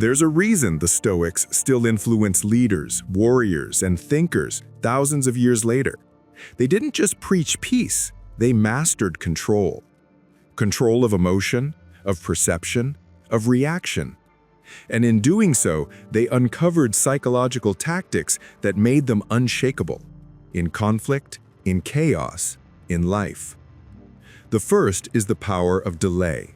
There's a reason the Stoics still influence leaders, warriors, and thinkers thousands of years later. They didn't just preach peace, they mastered control. Control of emotion, of perception, of reaction. And in doing so, they uncovered psychological tactics that made them unshakable, in conflict, in chaos, in life. The first is the power of delay.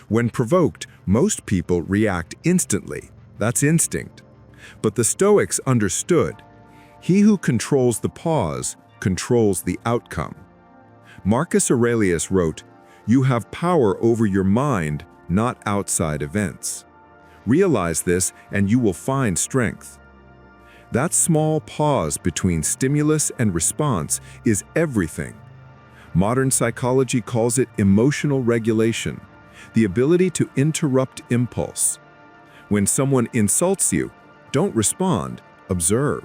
When provoked, most people react instantly. That's instinct. But the Stoics understood, he who controls the pause controls the outcome. Marcus Aurelius wrote, "You have power over your mind, not outside events. Realize this and you will find strength." That small pause between stimulus and response is everything. Modern psychology calls it emotional regulation, the ability to interrupt impulse. When someone insults you, don't respond, observe.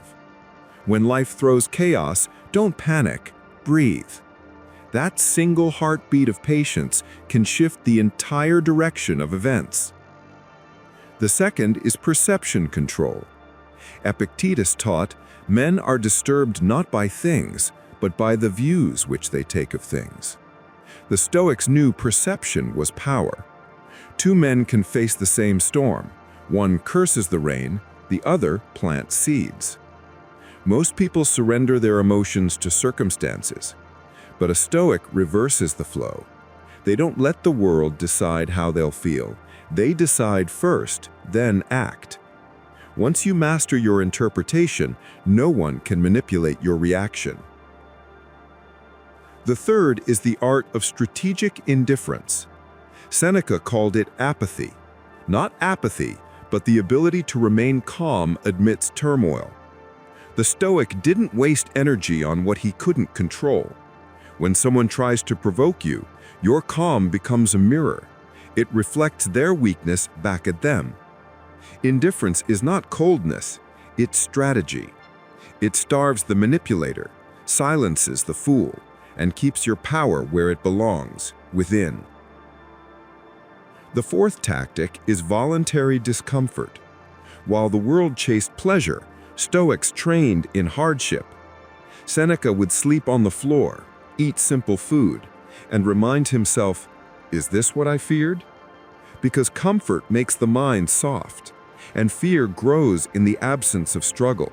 When life throws chaos, don't panic, breathe. That single heartbeat of patience can shift the entire direction of events. The second is perception control. Epictetus taught, men are disturbed not by things, but by the views which they take of things. The Stoics knew perception was power. Two men can face the same storm. One curses the rain, the other plants seeds. Most people surrender their emotions to circumstances, but a Stoic reverses the flow. They don't let the world decide how they'll feel. They decide first, then act. Once you master your interpretation, no one can manipulate your reaction. The third is the art of strategic indifference. Seneca called it apathy. Not apathy, but the ability to remain calm amidst turmoil. The Stoic didn't waste energy on what he couldn't control. When someone tries to provoke you, your calm becomes a mirror. It reflects their weakness back at them. Indifference is not coldness, it's strategy. It starves the manipulator, silences the fool, and keeps your power where it belongs, within. The fourth tactic is voluntary discomfort. While the world chased pleasure, Stoics trained in hardship. Seneca would sleep on the floor, eat simple food, and remind himself, is this what I feared? Because comfort makes the mind soft, and fear grows in the absence of struggle.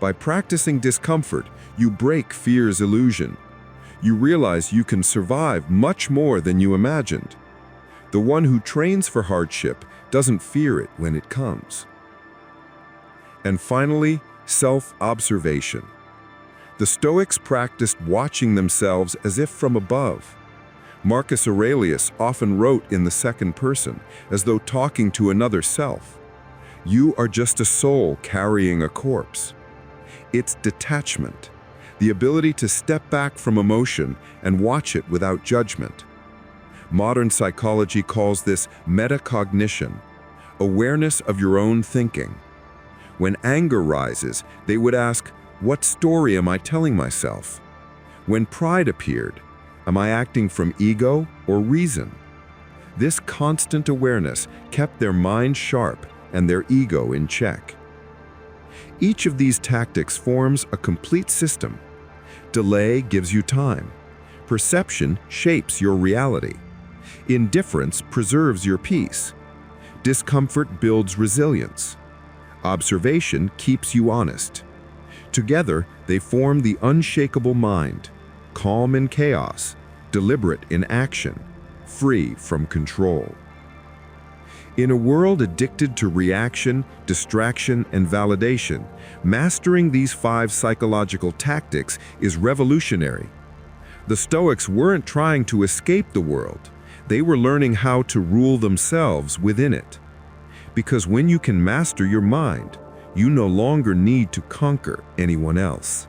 By practicing discomfort, you break fear's illusion. You realize you can survive much more than you imagined. The one who trains for hardship doesn't fear it when it comes. And finally, self-observation. The Stoics practiced watching themselves as if from above. Marcus Aurelius often wrote in the second person, as though talking to another self. You are just a soul carrying a corpse. It's detachment, the ability to step back from emotion and watch it without judgment. Modern psychology calls this metacognition, awareness of your own thinking. When anger rises, they would ask, what story am I telling myself? When pride appeared, am I acting from ego or reason? This constant awareness kept their mind sharp and their ego in check. Each of these tactics forms a complete system. Delay gives you time. Perception shapes your reality. Indifference preserves your peace. Discomfort builds resilience. Observation keeps you honest. Together, they form the unshakable mind, calm in chaos, deliberate in action, free from control. In a world addicted to reaction, distraction, and validation, mastering these 5 psychological tactics is revolutionary. The Stoics weren't trying to escape the world. They were learning how to rule themselves within it. Because when you can master your mind, you no longer need to conquer anyone else.